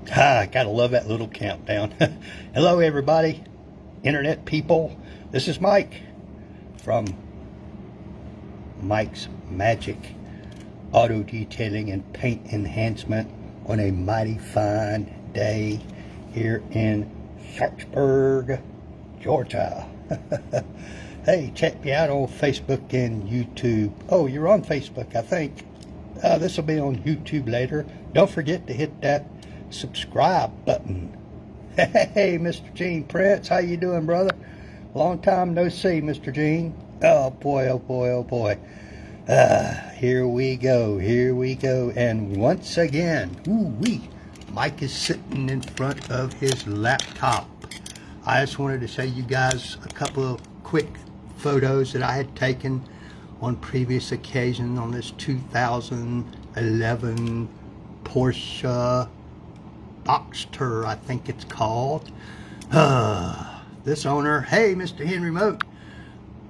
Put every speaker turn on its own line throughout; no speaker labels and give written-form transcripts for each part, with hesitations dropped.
Gotta love that little countdown. Hello, everybody, internet people. This is Mike from Mike's Magic Auto Detailing and Paint Enhancement on a mighty fine day here in Sharpsburg, Georgia. Hey, check me out on Facebook and YouTube. Oh, you're on Facebook, I think. This will be on YouTube later. Don't forget to hit that subscribe button. Hey, Mr. Gene Prince, how you doing, brother? Long time no see, Mr. Gene. Oh boy, oh boy, oh boy. Here we go, and once again, Mike is sitting in front of his laptop. I just wanted to show you guys a couple of quick photos that I had taken on previous occasion on this 2011 Porsche Boxster, I think it's called. This owner, hey, Mr. Henry Moat,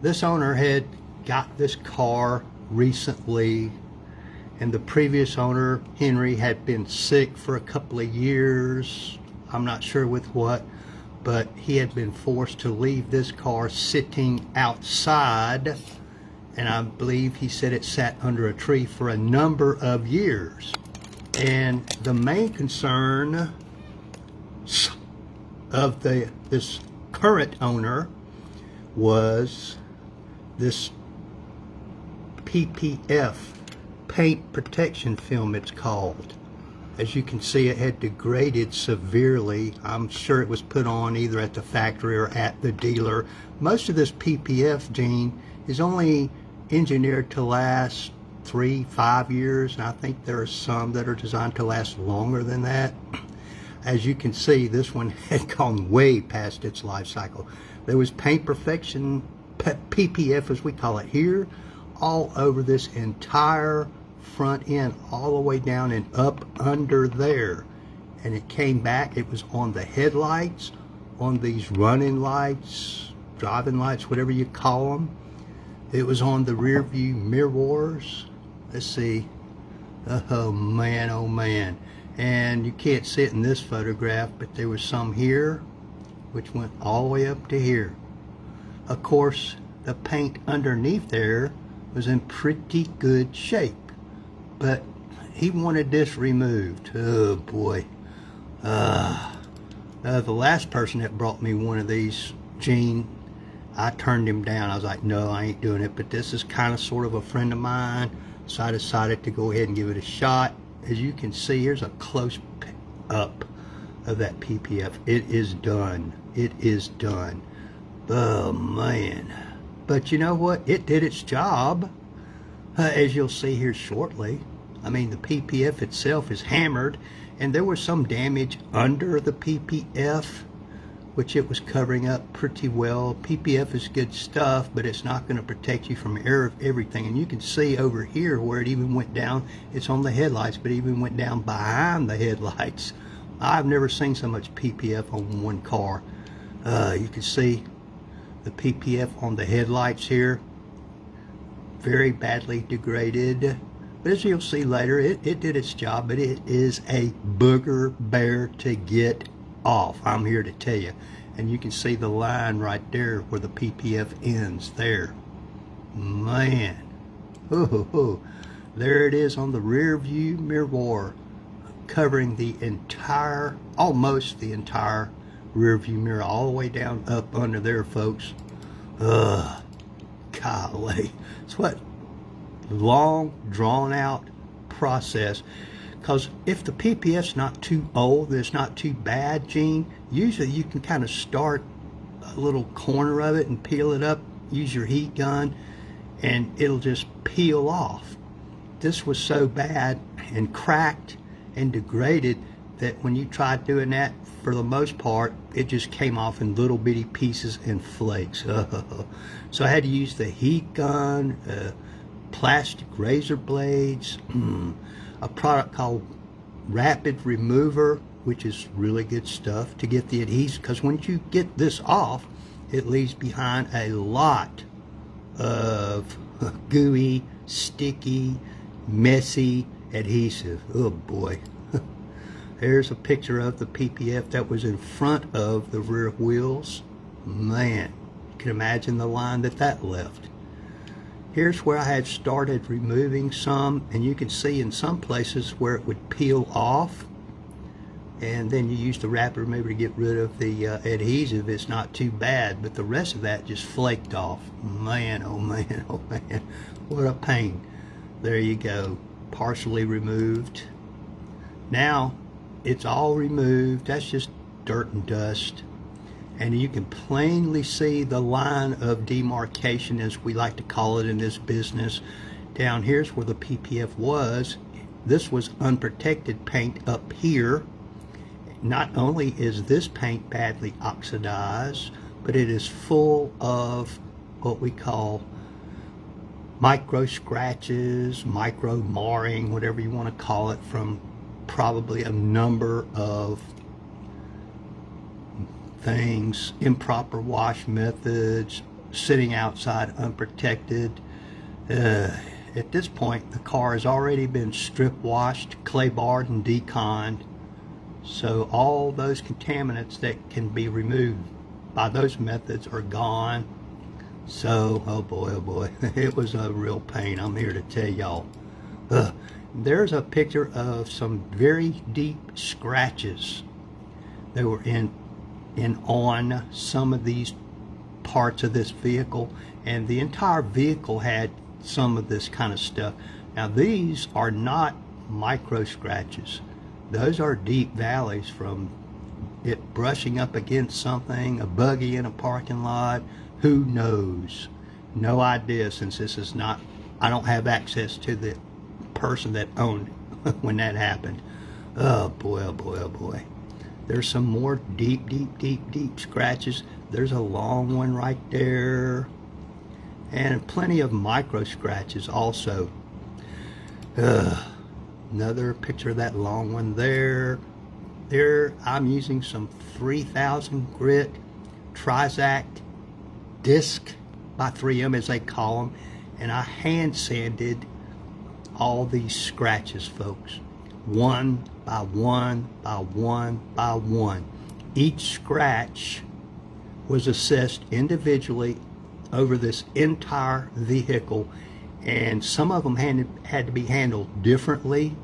this owner had got this car recently, and the previous owner, Henry, had been sick for a couple of years. I'm not sure with what, but he had been forced to leave this car sitting outside, and I believe he said it sat under a tree for a number of years. And the main concern of this current owner was this PPF, paint protection film it's called. As you can see, it had degraded severely. I'm sure it was put on either at the factory or at the dealer. Most of this PPF, Gene, is only engineered to last 3-5 years, and I think there are some that are designed to last longer than that. As you can see, this one had gone way past its life cycle. There was paint perfection, PPF as we call it here, all over this entire front end, all the way down and up under there. And it came back, it was on the headlights, on these running lights, driving lights, whatever you call them. It was on the rear view mirrors. Let's see. Oh man, oh man. And you can't see it in this photograph, but there was some here, which went all the way up to here. Of course, the paint underneath there was in pretty good shape, but he wanted this removed. Oh boy. The last person that brought me one of these, Gene, I turned him down. I was like, no, I ain't doing it. But this is kind of sort of a friend of mine, so I decided to go ahead and give it a shot. As you can see, here's a close up of that PPF. It is done. It is done. Oh man. But you know what? It did its job, as you'll see here shortly. I mean, the PPF itself is hammered, and there was some damage under the PPF, which it was covering up pretty well. PPF is good stuff, but it's not going to protect you from everything. And you can see over here where it even went down. It's on the headlights, but it even went down behind the headlights. I've never seen so much PPF on one car. You can see the PPF on the headlights here. Very badly degraded. But as you'll see later, it did its job, but it is a booger bear to get off, I'm here to tell you. And you can see the line right there where the PPF ends there. Man. There it is on the rear view mirror, covering the entire, almost the entire rear view mirror, all the way down up under there, folks. Golly. It's what long drawn out process. Because if the PPF's not too old, it's not too bad, Gene, usually you can kind of start a little corner of it and peel it up, use your heat gun, and it'll just peel off. This was so bad and cracked and degraded that when you tried doing that, for the most part, it just came off in little bitty pieces and flakes. So I had to use the heat gun, plastic razor blades, a product called Rapid Remover, which is really good stuff to get the adhesive, because once you get this off, it leaves behind a lot of gooey, sticky, messy adhesive. Oh boy. There's a picture of the PPF that was in front of the rear wheels. Man, you can imagine the line that left. Here's where I had started removing some, and you can see in some places where it would peel off, and then you use the wrapper remover to get rid of the adhesive. It's not too bad, but the rest of that just flaked off. Man, oh man, oh man, what a pain. There you go, partially removed. Now it's all removed. That's just dirt and dust, and you can plainly see the line of demarcation, as we like to call it in this business. Down here's where the PPF was. This was unprotected paint up here. Not only is this paint badly oxidized, but it is full of what we call micro scratches, micro marring, whatever you want to call it, from probably a number of things, improper wash methods, sitting outside unprotected. At this point, the car has already been strip washed, clay barred, and deconned. So all those contaminants that can be removed by those methods are gone. So, oh boy, it was a real pain. I'm here to tell y'all. There's a picture of some very deep scratches that were on some of these parts of this vehicle, and the entire vehicle had some of this kind of stuff. Now these are not micro scratches. Those are deep valleys from it brushing up against something, a buggy in a parking lot. Who knows? No idea, since this is not, I don't have access to the person that owned it when that happened. Oh boy, oh boy, oh boy. There's some more deep scratches. There's a long one right there, and plenty of micro scratches also. Another picture of that long one there. There, I'm using some 3000 grit Trizact disc by 3M, as they call them, and I hand sanded all these scratches, folks, one by one by one by one. Each scratch was assessed individually over this entire vehicle, and some of them had to be handled differently,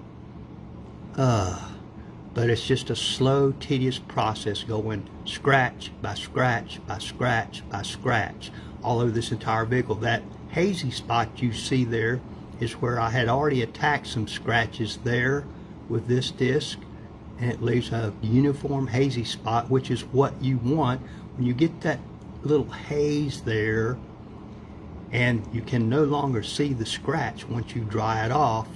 but it's just a slow, tedious process, going scratch by scratch by scratch by scratch all over this entire vehicle. That hazy spot you see there is where I had already attacked some scratches there with this disc, and it leaves a uniform hazy spot, which is what you want. When you get that little haze there and you can no longer see the scratch once you dry it off,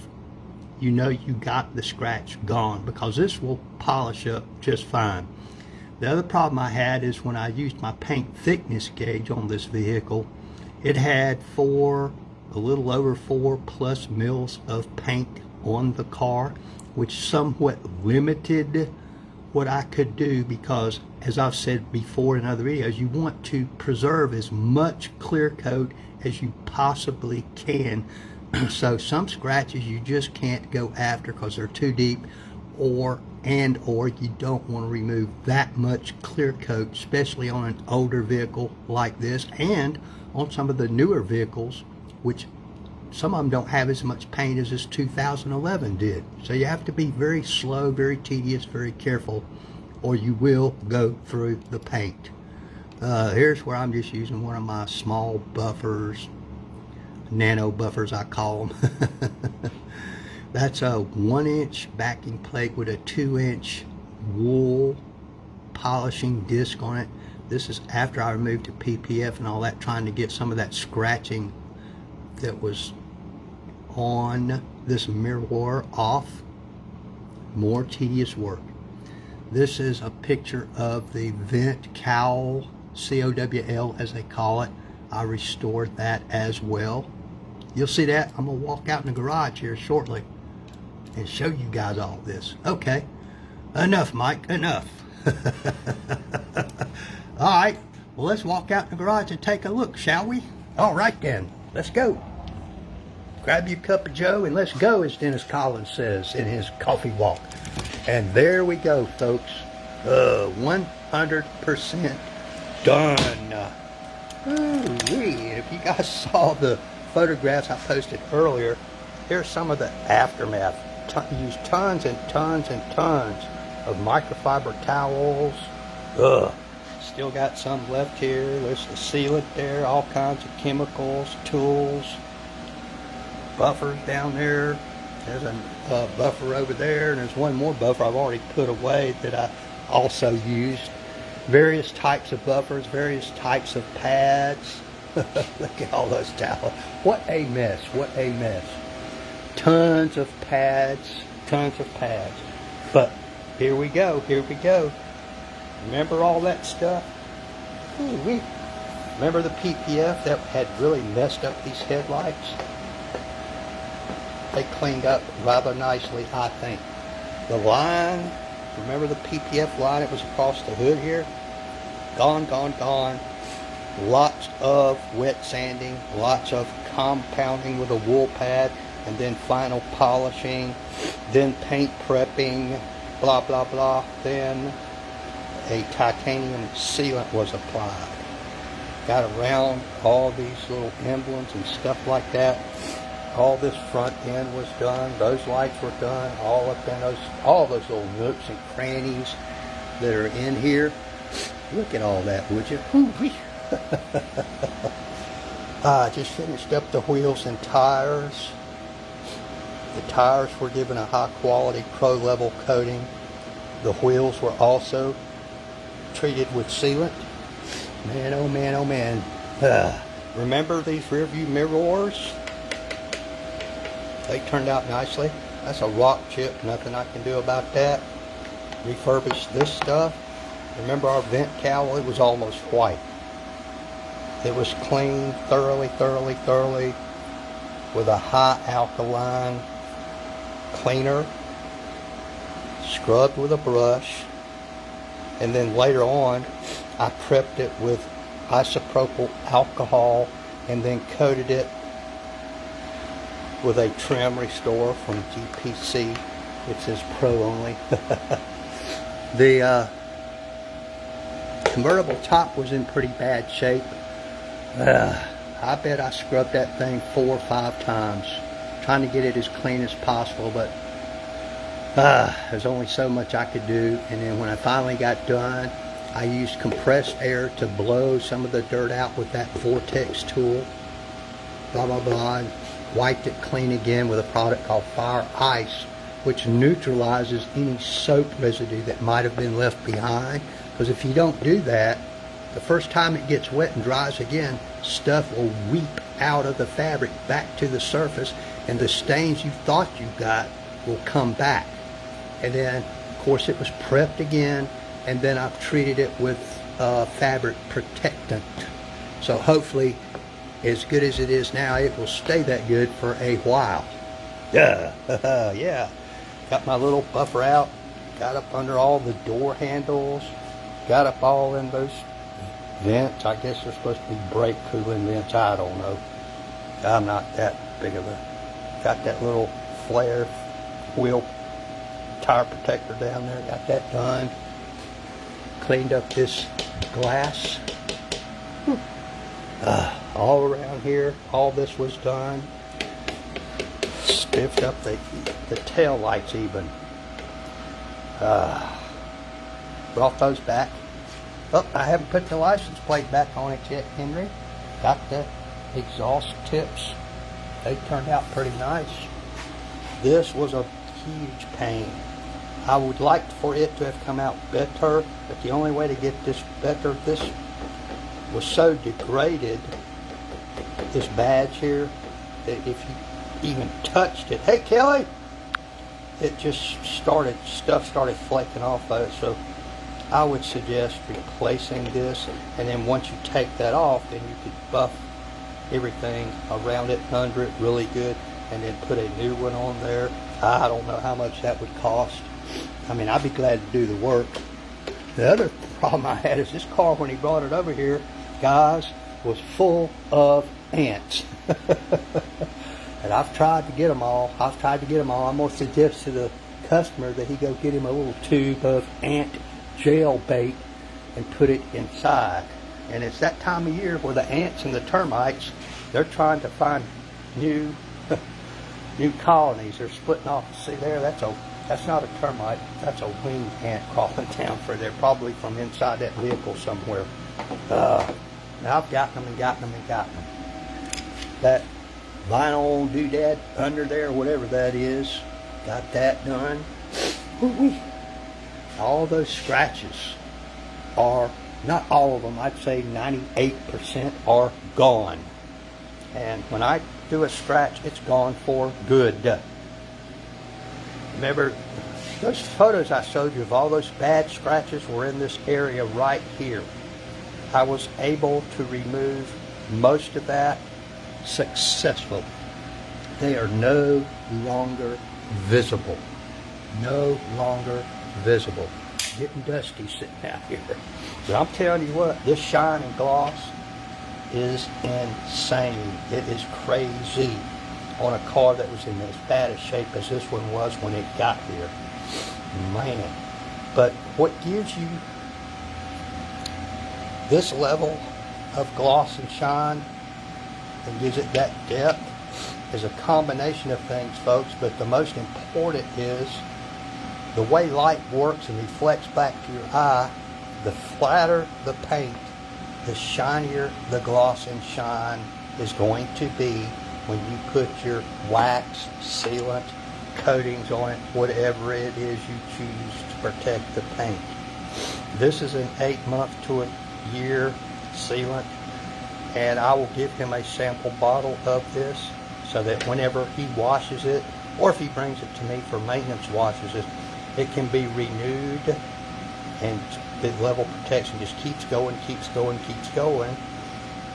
you know you got the scratch gone, because this will polish up just fine. The other problem I had is when I used my paint thickness gauge on this vehicle, it had a little over 4+ mils of paint on the car, which somewhat limited what I could do, because as I've said before in other videos, you want to preserve as much clear coat as you possibly can. So some scratches you just can't go after because they're too deep, or you don't want to remove that much clear coat, especially on an older vehicle like this, and on some of the newer vehicles, which some of them don't have as much paint as this 2011 did. So you have to be very slow, very tedious, very careful, or you will go through the paint. Here's where I'm just using one of my small buffers, nano buffers I call them. That's a 1-inch backing plate with a 2-inch wool polishing disc on it. This is after I removed the PPF and all that, trying to get some of that scratching that was on this mirror off. More tedious work. This is a picture of the vent cowl, COWL as they call it. I restored that as well. You'll see that. I'm going to walk out in the garage here shortly and show you guys all this. Okay, enough, Mike, enough. All right, well, let's walk out in the garage and take a look, shall we? All right then, let's go. Grab your cup of joe and let's go, as Dennis Collins says in his coffee walk. And there we go, folks. 100% done. Ooh-wee. If you guys saw the photographs I posted earlier, here's some of the aftermath. Used tons and tons and tons of microfiber towels. Still got some left here. There's the sealant there, all kinds of chemicals, tools, buffers down there. There's a buffer over there, and there's one more buffer I've already put away that I also used. Various types of buffers, various types of pads. Look at all those towels. What a mess, what a mess. Tons of pads, tons of pads. But here we go, here we go. Remember all that stuff? Ooh-wee. Remember the PPF that had really messed up these headlights? They cleaned up rather nicely, I think. The line, remember the PPF line that was across the hood here? Gone, gone, gone. Lots of wet sanding, lots of compounding with a wool pad, and then final polishing, then paint prepping, blah, blah, blah. Then a titanium sealant was applied. Got around all these little emblems and stuff like that. All this front end was done. Those lights were done. All up in all those little nooks and crannies that are in here. Look at all that, would you? I just finished up the wheels and tires. The tires were given a high quality pro level coating. The wheels were also treated with sealant. Man, oh man, oh man. Remember these rear view mirrors? They turned out nicely. That's a rock chip, nothing I can do about that. Refurbished this stuff. Remember our vent cowl? It was almost white. It was cleaned thoroughly, thoroughly, thoroughly with a high alkaline cleaner, scrubbed with a brush, and then later on I prepped it with isopropyl alcohol and then coated it with a trim restore from GPC. It says pro only. The convertible top was in pretty bad shape. I bet I scrubbed that thing 4 or 5 times trying to get it as clean as possible, but there's only so much I could do. And then when I finally got done, I used compressed air to blow some of the dirt out with that vortex tool, blah blah blah, and wiped it clean again with a product called Fire Ice, which neutralizes any soap residue that might have been left behind. Because if you don't do that, the first time it gets wet and dries again, stuff will weep out of the fabric back to the surface, and the stains you thought you got will come back. And then, of course, it was prepped again, and then I've treated it with fabric protectant. So hopefully, as good as it is now, it will stay that good for a while. Yeah, yeah. Got my little buffer out, got up under all the door handles, got up all in those vents. I guess they're supposed to be brake cooling vents. I don't know. I'm not that big of a... Got that little flare wheel tire protector down there. Got that done. Cleaned up this glass. All around here, all this was done. Spiffed up the tail lights even. Brought those back. Oh, I haven't put the license plate back on it yet, Henry. Got the exhaust tips. They turned out pretty nice. This was a huge pain. I would like for it to have come out better, but the only way to get this better, this was so degraded, this badge here, that if you even touched it, hey Kelly, it just started, stuff started flaking off of it. So I would suggest replacing this, and then once you take that off, then you could buff everything around it, under it really good, and then put a new one on there. I don't know how much that would cost. I mean, I'd be glad to do the work. The other problem I had is this car, when he brought it over here, guys, was full of ants. And I've tried to get them all. I'm going to suggest to the customer that he go get him a little tube of ant gel bait and put it inside. And it's that time of year where the ants and the termites, they're trying to find new new colonies. They're splitting off. See there, that's not a termite, that's a winged ant crawling down for there, probably from inside that vehicle somewhere. Now I've gotten them and gotten them and gotten them. That vinyl doodad under there, whatever that is, got that done. Woo-wee. All those scratches are, not all of them, I'd say 98% are gone. And when I do a scratch, it's gone for good. Remember, those photos I showed you of all those bad scratches were in this area right here. I was able to remove most of that successfully. They are no longer visible. No longer visible. Getting dusty sitting out here. But I'm telling you what, this shine and gloss is insane. It is crazy on a car that was in as bad a shape as this one was when it got here. Man. But what gives you this level of gloss and shine and gives it that depth is a combination of things, folks, but the most important is the way light works and reflects back to your eye. The flatter the paint, the shinier the gloss and shine is going to be when you put your wax, sealant, coatings on it, whatever it is you choose to protect the paint. This is an 8-month to a year sealant, and I will give him a sample bottle of this so that whenever he washes it, or if he brings it to me for maintenance washes it can be renewed, and the level protection just keeps going,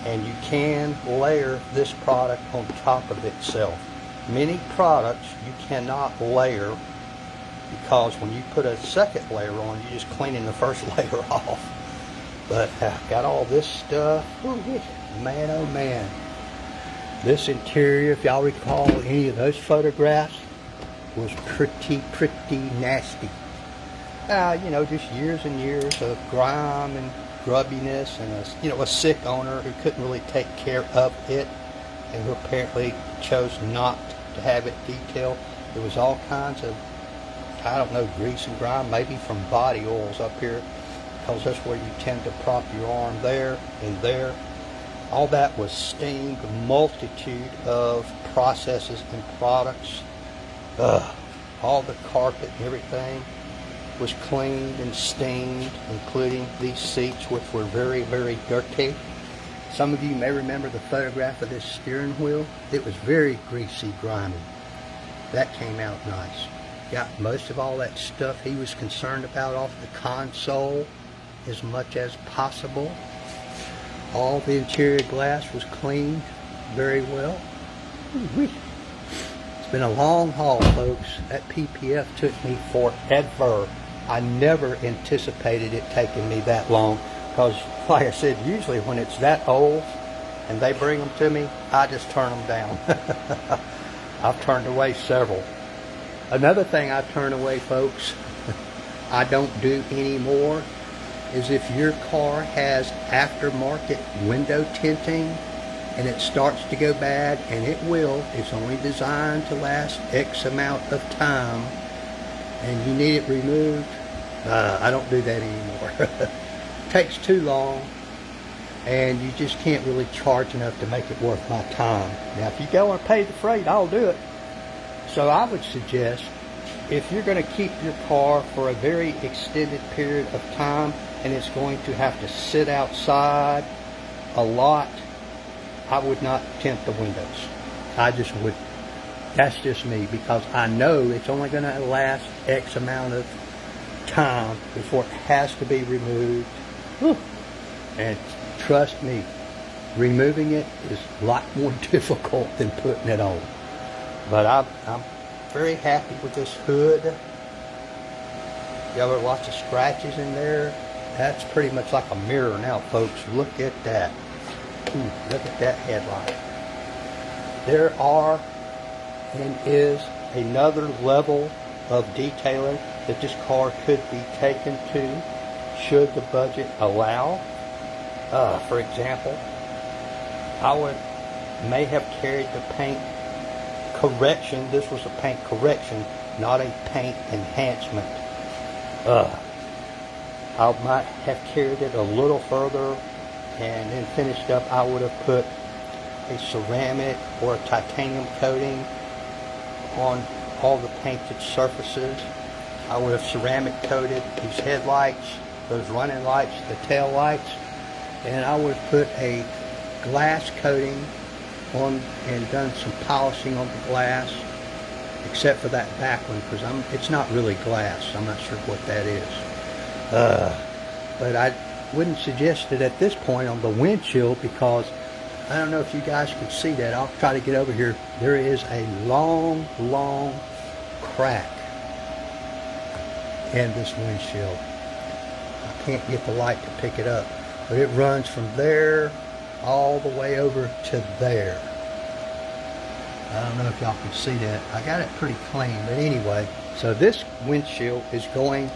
and you can layer this product on top of itself. Many products you cannot layer because when you put a second layer on, you're just cleaning the first layer off. But I've got all this stuff. Ooh, man, oh man. This interior, if y'all recall any of those photographs, was pretty nasty. You know, just years and years of grime and grubbiness, and a sick owner who couldn't really take care of it, and who apparently chose not to have it detailed. There was all kinds of, I don't know, grease and grime, maybe from body oils up here, because that's where you tend to prop your arm there and there. All that was steamed, a multitude of processes and products. All the carpet and everything was cleaned and steamed, including these seats, which were very dirty. Some of you may remember the photograph of this steering wheel. It was very greasy, grimy. That came out nice. Got most of all that stuff he was concerned about off the console as much as possible. All the interior glass was cleaned very well. It's been a long haul, folks. That PPF took me forever. I never anticipated it taking me that long because, like I said, usually when it's that old and they bring them to me, I just turn them down. I've turned away several. Another thing I turn away, folks, I don't do anymore, is if your car has aftermarket window tinting and it starts to go bad, and it will, it's only designed to last X amount of time, and you need it removed, I don't do that anymore. Takes too long, and you just can't really charge enough to make it worth my time. Now, if you go and pay the freight, I'll do it. So I would suggest, if you're going to keep your car for a very extended period of time, and it's going to have to sit outside a lot, I would not tint the windows. I just would. That's just me, because I know it's only going to last X amount of time before it has to be removed. Whew. And trust me, removing it is a lot more difficult than putting it on. But I'm very happy with this hood. Y'all got lots of scratches in there. That's pretty much like a mirror now, folks. Look at that. Look at that headlight. There are and is another level of detailing that this car could be taken to should the budget allow. For example, may have carried the paint correction. This was a paint correction, not a paint enhancement. I might have carried it a little further and then finished up. I would have put a ceramic or a titanium coating on all the painted surfaces. I would have ceramic coated these headlights, those running lights, the tail lights, and I would have put a glass coating on and done some polishing on the glass, except for that back one, because it's not really glass. I'm not sure what that is. But I wouldn't suggest it at this point on the windshield, because I don't know if you guys can see that. I'll try to get over here. There is a long crack in this windshield. I can't get the light to pick it up, but it runs from there all the way over to there. I don't know if y'all can see that. I got it pretty clean, but anyway, so this windshield is going,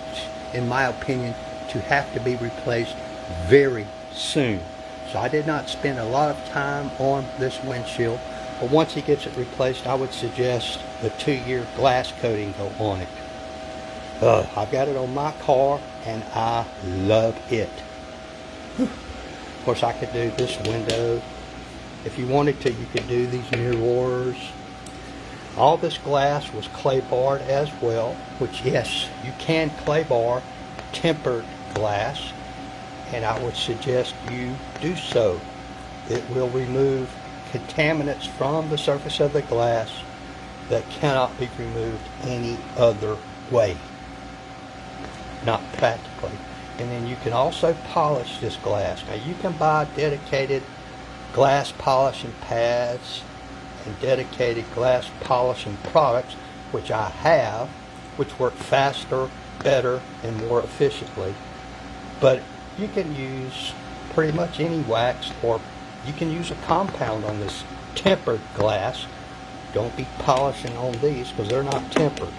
in my opinion, to have to be replaced very soon. So I did not spend a lot of time on this windshield, but once he gets it replaced, I would suggest the 2-year glass coating go on it. I've got it on my car and I love it. Of course, I could do this window. If you wanted to, you could do these mirrors. All this glass was clay barred as well, which, yes, you can clay bar tempered glass, and I would suggest you do so. It will remove contaminants from the surface of the glass that cannot be removed any other way. Not practically. And then you can also polish this glass. Now you can buy dedicated glass polishing pads and dedicated glass polishing products, which I have, which work faster, better, and more efficiently. But you can use pretty much any wax, or you can use a compound on this tempered glass. Don't be polishing on these because they're not tempered.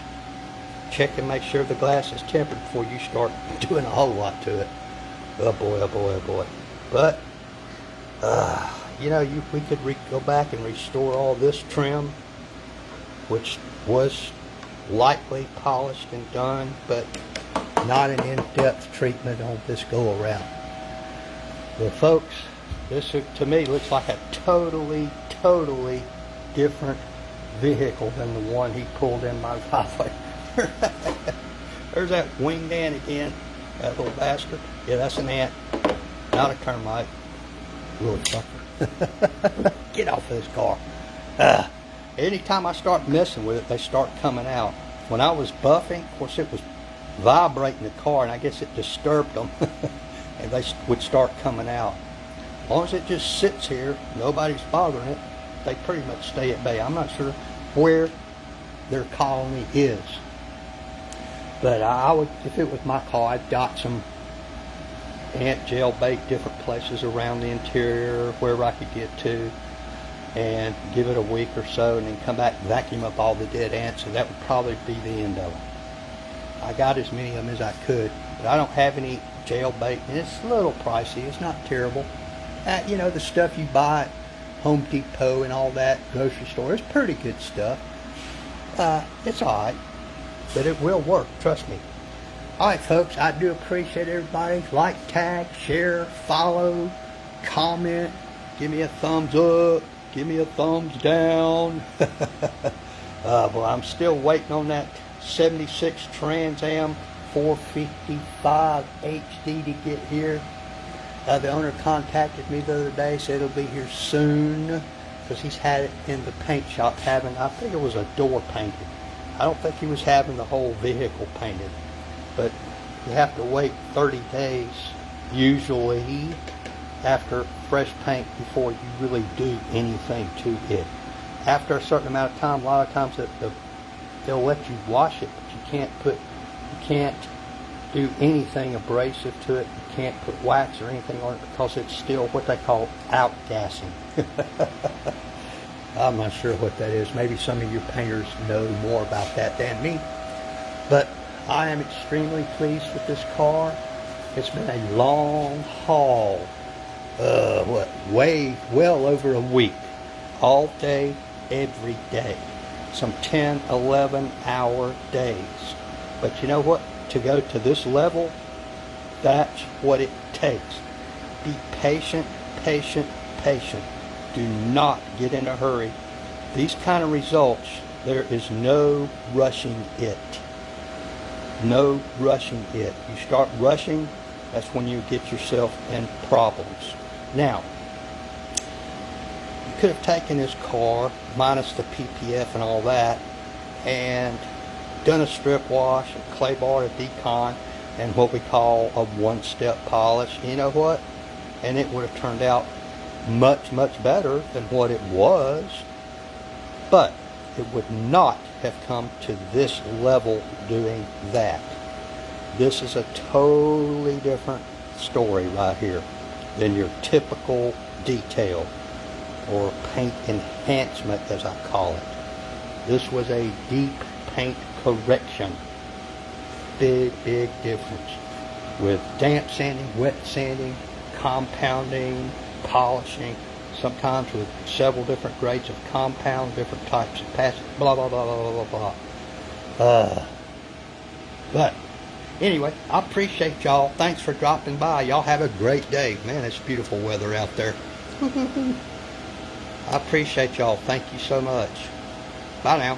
Check and make sure the glass is tempered before you start doing a whole lot to it. Oh boy, oh boy, oh boy. But, you know, we could go back and restore all this trim, which was lightly polished and done, but not an in-depth treatment on this go-around. Well, folks, this to me looks like a totally different vehicle than the one he pulled in my driveway. There's that winged ant again, that little bastard. Yeah, that's an ant, not a termite. Little fucker. Get off of this car. Anytime I start messing with it, they start coming out. When I was buffing, of course, it was vibrating the car, and I guess it disturbed them, and they would start coming out. As long as it just sits here, nobody's bothering it, they pretty much stay at bay. I'm not sure where their colony is, but I would, if it was my car, I'd dot some ant gel bait different places around the interior, wherever I could get to, and give it a week or so, and then come back and vacuum up all the dead ants, and that would probably be the end of them. I got as many of them as I could, but I don't have any gel bait, and it's a little pricey. It's not terrible. You know, the stuff you buy at Home Depot and all that, grocery store, it's pretty good stuff. It's alright, but it will work, trust me. Alright folks, I do appreciate everybody. Like, tag, share, follow, comment, give me a thumbs up, give me a thumbs down. Well, I'm still waiting on that 76 Trans Am 455 HD to get here. The owner contacted me the other day, said it'll be here soon, because he's had it in the paint shop having, I think it was a door painted. I don't think he was having the whole vehicle painted, but you have to wait 30 days usually after fresh paint before you really do anything to it. After a certain amount of time, a lot of times they'll let you wash it, but you can't do anything abrasive to it. You can't put wax or anything on it because it's still what they call outgassing. I'm not sure what that is. Maybe some of you painters know more about that than me. But I am extremely pleased with this car. It's been a long haul. Well over a week. All day, every day. Some 10, 11-hour days. But you know what? To go to this level, that's what it takes. Be patient, patient, patient. Do not get in a hurry. These kind of results, there is no rushing it. No rushing it. You start rushing, that's when you get yourself in problems. Now, you could have taken this car, minus the PPF and all that, and done a strip wash, a clay bar, a decon, and what we call a one-step polish. You know what? And it would have turned out much, much better than what it was. But it would not have come to this level doing that. This is a totally different story right here than your typical detail or paint enhancement, as I call it. This was a deep paint correction. Big, big difference with damp sanding, wet sanding, compounding, polishing, sometimes with several different grades of compound, different types of patch, blah, blah, blah, blah, blah, blah. But anyway, I appreciate y'all. Thanks for dropping by. Y'all have a great day. Man, it's beautiful weather out there. I appreciate y'all. Thank you so much. Bye now.